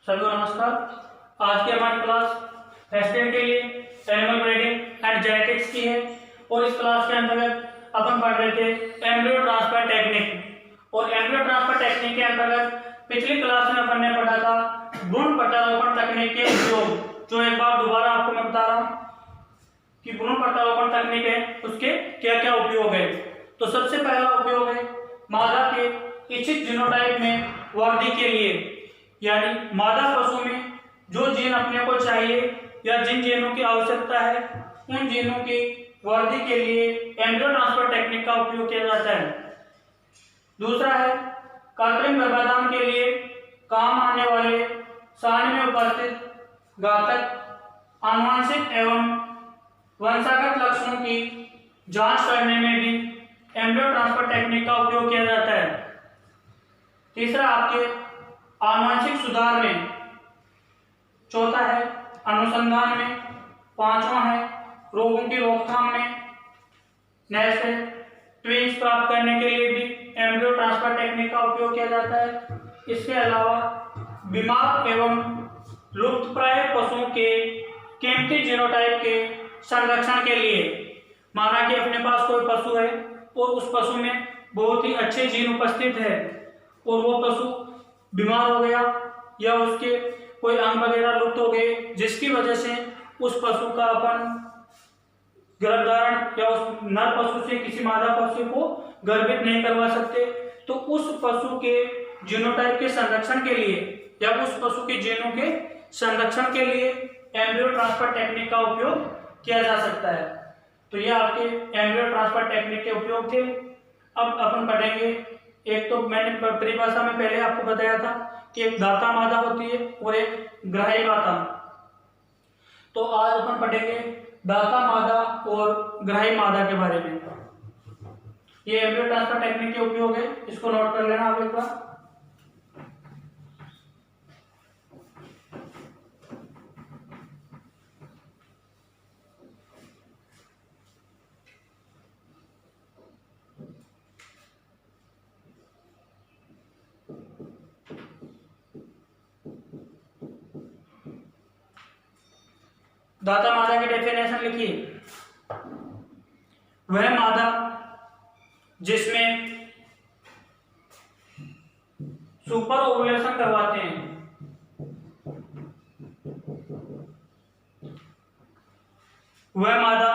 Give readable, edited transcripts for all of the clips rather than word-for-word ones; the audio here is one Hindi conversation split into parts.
सभी को नमस्कार। आज की हमारी क्लास रेस्टोरेंट के लिए एनिमल ब्रीडिंग एंड जेनेटिक्स की है और इस क्लास के अंतर्गत अपन पढ़ रहे थे एम्ब्रियो ट्रांसफर टेक्निक। और एम्ब्रियो ट्रांसफर टेक्निक के अंतर्गत पिछली क्लास में अपन ने पढ़ा था भ्रूण प्रत्यारोपण तकनीक के उपयोग। जो एक बार दोबारा आपको मैं बता रहा हूँ कि भ्रूण प्रत्यारोपण तकनीक है उसके क्या क्या उपयोग है। तो सबसे पहला उपयोग है मादा के इच्छित जीनोटाइप में वृद्धि के लिए, यानी मादा पशु में जो जीन अपने को चाहिए या जिन जीनों की आवश्यकता है उन जीनों की वृद्धि के लिए एम्ब्रियो ट्रांसफर टेक्निक का उपयोग किया जाता है। दूसरा है कृत्रिम गर्भाधान के लिए काम आने वाले सारणी में उपस्थित घातक आनुवंशिक एवं वंशागत लक्षणों की जांच करने में भी एम्ब्रियो ट्रांसफर टेक्निक का उपयोग किया जाता है। तीसरा आपके आनुवंशिक सुधार में, चौथा है अनुसंधान में, पांचवा है रोगों की रोकथाम में, नेक्स्ट है ट्विंस प्राप्त करने के लिए भी एम्ब्रियो ट्रांसफर टेक्निक का उपयोग किया जाता है। इसके अलावा बीमार एवं लुप्तप्राय पशुओं के कीमती जीनोटाइप के संरक्षण के लिए, माना कि अपने पास कोई पशु है और उस पशु में बहुत ही अच्छे जीन उपस्थित है और वो पशु बीमार हो गया या उसके कोई अंग वगैरह लुप्त हो गए जिसकी वजह से उस पशु का अपन गर्भधारण या उस नर पशु से किसी मादा पशु को गर्भित नहीं करवा सकते, तो उस पशु के जीनोटाइप के संरक्षण के लिए या उस पशु के जीनों के संरक्षण के लिए एम्ब्रियो ट्रांसफर टेक्निक का उपयोग किया जा सकता है। तो ये आपके एम्ब्रियो ट्रांसफर टेक्निक के उपयोग थे। अब अपन पढ़ेंगे, एक तो मैंने परिभाषा में पहले आपको बताया था कि एक दाता मादा होती है और एक ग्राही मादा। तो आज अपन पढ़ेंगे दाता मादा और ग्राही मादा के बारे में। ये एम्ब्रियो ट्रांसफर टेक्निक के उपयोग है, इसको नोट कर लेना आप एक बार। दाता मादा की डेफिनेशन लिखिए। वह मादा जिसमें सुपर ओवुलेशन करवाते हैं, वह मादा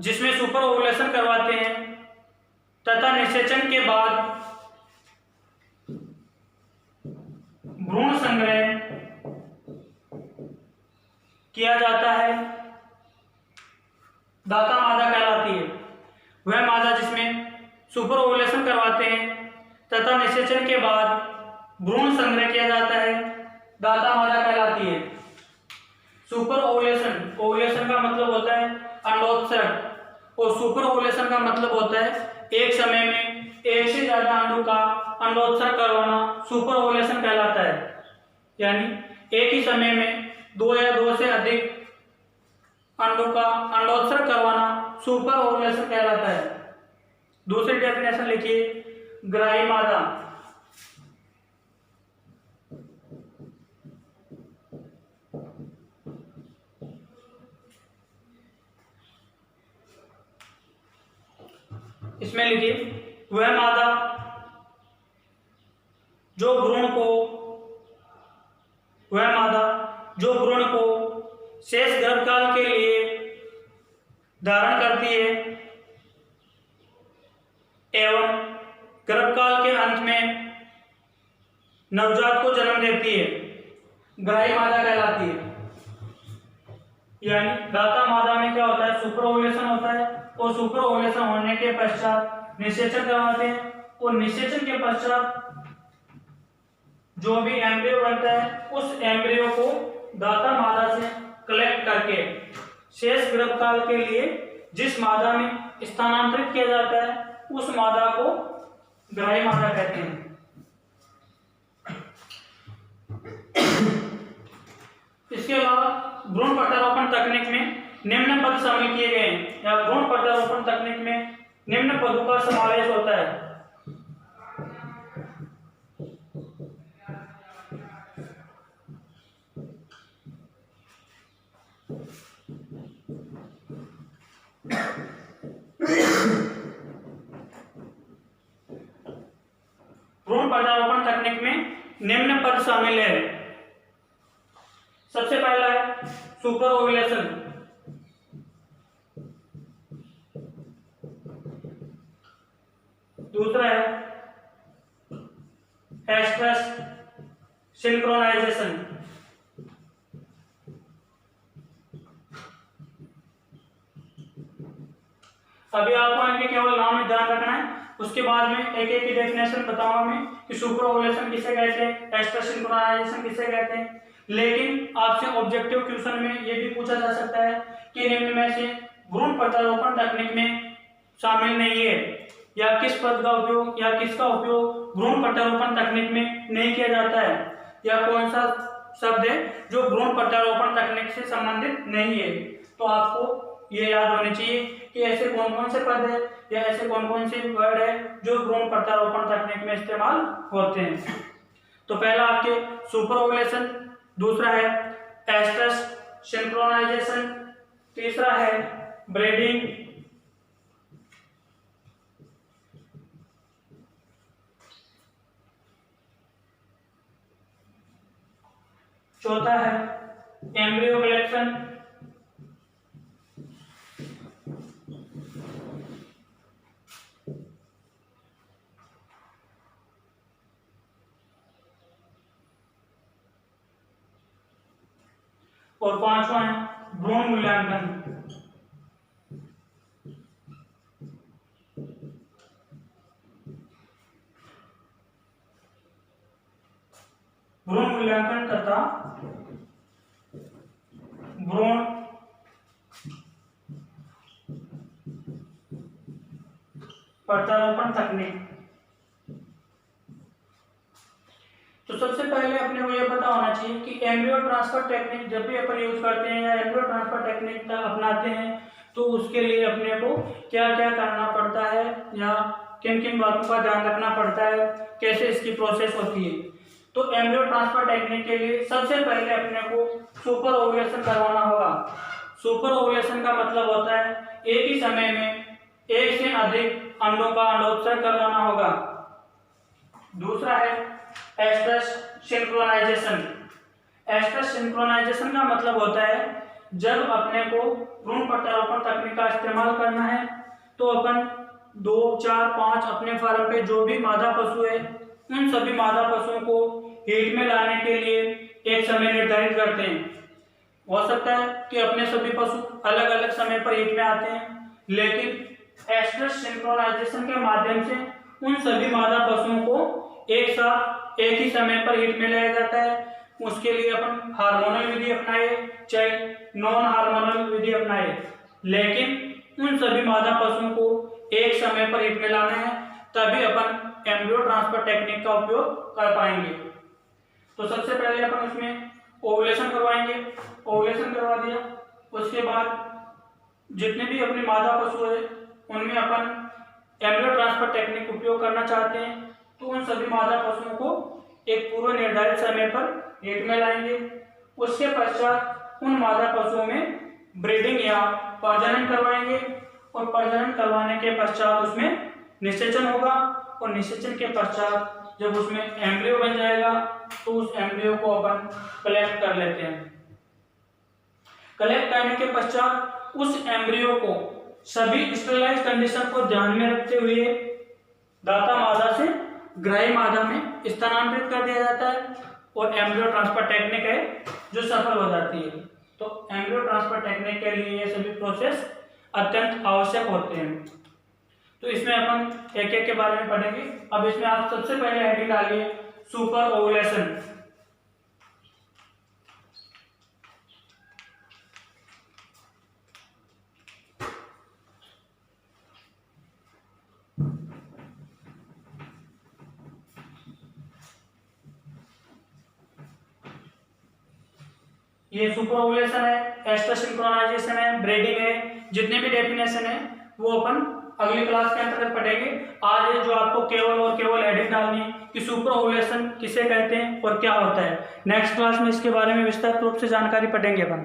जिसमें सुपर ओवुलेशन करवाते हैं तथा निषेचन के बाद भ्रूण संग्रह किया जाता है, दाता मादा कहलाती है। वह मादा जिसमें सुपर ओवुलेशन करवाते हैं तथा निषेचन के बाद भ्रूण संग्रह किया जाता है, दाता मादा कहलाती है। सुपर ओवुलेशन, ओवुलेशन का मतलब होता है अंडोत्सर्ग और सुपर ओवुलेशन का मतलब होता है एक समय में एक से ज्यादा अंडों का अंडोत्सर्ग करवाना सुपर ओवुलेशन कहलाता है। यानी एक ही समय में दो या दो से अधिक अंडों का अंडोत्सर्ग करवाना सुपर ओवुलेशन कहलाता है। दूसरी डेफिनेशन लिखिए, ग्राही मादा। इसमें लिखिए वह मादा जो भ्रूण को शेष गर्भकाल के लिए धारण करती है एवं गर्भकाल के अंत में नवजात को जन्म देती है, ग्राही मादा कहलाती है। यानी दाता मादा में क्या होता है, सुपर ओवुलेशन होता है और सुपर ओवुलेशन होने के पश्चात निषेचन करवाते हैं और निषेचन के पश्चात जो भी एम्ब्रियो बनता है उस एम्ब्रियो को दाता मादा से कलेक्ट करके शेष गर्भकाल के लिए जिस मादा में स्थानांतरित किया जाता है उस मादा को ग्राही मादा कहते हैं। इसके अलावा भ्रूण प्रत्यारोपण तकनीक में निम्न पद शामिल किए गए हैं, या भ्रूण प्रत्यारोपण तकनीक में निम्न पदों का समावेश होता है। भ्रूण प्रत्यारोपण तकनीक में निम्न पद शामिल है। सबसे पहला है सुपर ओव्यूलेशन, दूसरा है एस्ट्रस सिंक्रोनाइजेशन, अभी आपको इनके केवल नाम में ध्यान रखना है, उसके बाद में एक एक की डेफिनेशन बताऊंगा मैं कि सुपर ओव्यूलेशन किसे कहते हैं, एस्ट्रस सिंक्रोनाइजेशन किसे कहते हैं। लेकिन आपसे ऑब्जेक्टिव क्वेश्चन में ये भी पूछा जा सकता है कि निम्न में से भ्रूण प्रत्यारोपण तकनीक में शामिल नहीं है, या किस पद का उपयोग या किसका उपयोग भ्रूण प्रत्यारोपण तकनीक में नहीं किया जाता है, या कौन सा शब्द है जो भ्रूण प्रत्यारोपण तकनीक से संबंधित नहीं है। तो आपको ये याद होनी चाहिए कि ऐसे कौन कौन से पद है या ऐसे कौन कौन से वर्ड है जो भ्रूण प्रत्यारोपण तकनीक में इस्तेमाल होते हैं। तो पहला आपके सुपर ओव्यूलेशन, दूसरा है एस्ट्रस सिंक्रोनाइजेशन, तीसरा है ब्रीडिंग, चौथा है एम्ब्रियो कलेक्शन, और पांचवा है भ्रूण मूल्यांकन। भ्रूण मूल्यांकन तथा भ्रूण प्रत्यारोपण तकनीक। तो सबसे पहले अपने को यह पता होना चाहिए कि एम्ब्रियो ट्रांसफर टेक्निक जब भी अपन यूज करते हैं या एम्ब्रियो ट्रांसफर टेक्निक अपनाते हैं तो उसके लिए अपने को क्या क्या करना पड़ता है या किन किन बातों का ध्यान रखना पड़ता है, कैसे इसकी प्रोसेस होती है। तो एम्ब्रियो ट्रांसफर टेक्निक के लिए सबसे पहले अपने को सुपर ओव्यूलेशन करवाना होगा। सुपर ओव्यूलेशन का मतलब होता है एक ही समय में एक से अधिक अंडों का अंडोत्सर्ग करवाना होगा। दूसरा है एस्ट्रस सिंक्रोनाइजेशन। एस्ट्रस सिंक्रोनाइजेशन का मतलब होता है जब अपने को भ्रूण प्रत्यारोपण तकनीक का इस्तेमाल करना है तो अपन 2, 4, 5 अपने फार्म पे जो भी मादा पशु है उन सभी मादा पशुओं को हीट में लाने के लिए एक समय निर्धारित करते हैं। हो सकता है कि अपने सभी पशु अलग अलग समय पर हीट में आते हैं, लेकिन एस्ट्रस सिंक्रोनाइजेशन के माध्यम से उन सभी मादा पशुओं को एक साथ एक ही समय पर हीट में लाया जाता है। उसके लिए अपन हार्मोनल विधि अपनाए चाहे नॉन हार्मोनल विधि अपनाए, लेकिन उन सभी मादा पशुओं को एक समय पर हीट में लाना है, तभी अपन एम्ब्रियो ट्रांसफर टेक्निक का उपयोग कर पाएंगे। तो सबसे पहले अपन उसमें ओवुलेशन करवाएंगे। ओवुलेशन करवा दिया, उसके बाद जितने भी अपने मादा पशु है उनमें अपन एम्ब्रियो ट्रांसफर टेक्निक उपयोग करना चाहते हैं तो उन सभी मादा पशुओं को एक पूर्व निर्धारित समय पर हीट में लाएंगे। उसके पश्चात उन मादा पशुओं में ब्रीडिंग या प्रजनन करवाएंगे और प्रजनन करवाने के पश्चात उसमें निषेचन होगा और निषेचन के पश्चात जब उसमें एम्ब्रियो बन जाएगा तो उस एम्ब्रियो को अपन कलेक्ट कर लेते हैं। कलेक्ट करने के पश्चात उस एम्ब्रियो को सभी स्टेरिलाइज कंडीशन को ध्यान में रखते हुए दाता मादा से ग्राही मादा में स्थानांतरित कर दिया जाता है और एम्ब्रियो ट्रांसफर टेक्निक है जो सफल हो जाती है। तो एम्ब्रियो ट्रांसफर टेक्निक के लिए ये सभी प्रोसेस अत्यंत आवश्यक होते हैं। तो इसमें अपन एक एक के बारे में पढ़ेंगे। अब इसमें आप सबसे पहले हेडिंग डालिए सुपर ओवुलेशन। ये सुपर ओवुलेशन है, एस्ट्रस सिंक्रोनाइजेशन है, ब्रीडिंग है, जितने भी डेफिनेशन है वो अपन अगली क्लास के अंतर्गत पढ़ेंगे। आज जो आपको केवल और केवल हेडिंग डालनी है कि सुपर ओवुलेशन किसे कहते हैं और क्या होता है। नेक्स्ट क्लास में इसके बारे में विस्तार रूप से जानकारी पढ़ेंगे अपन।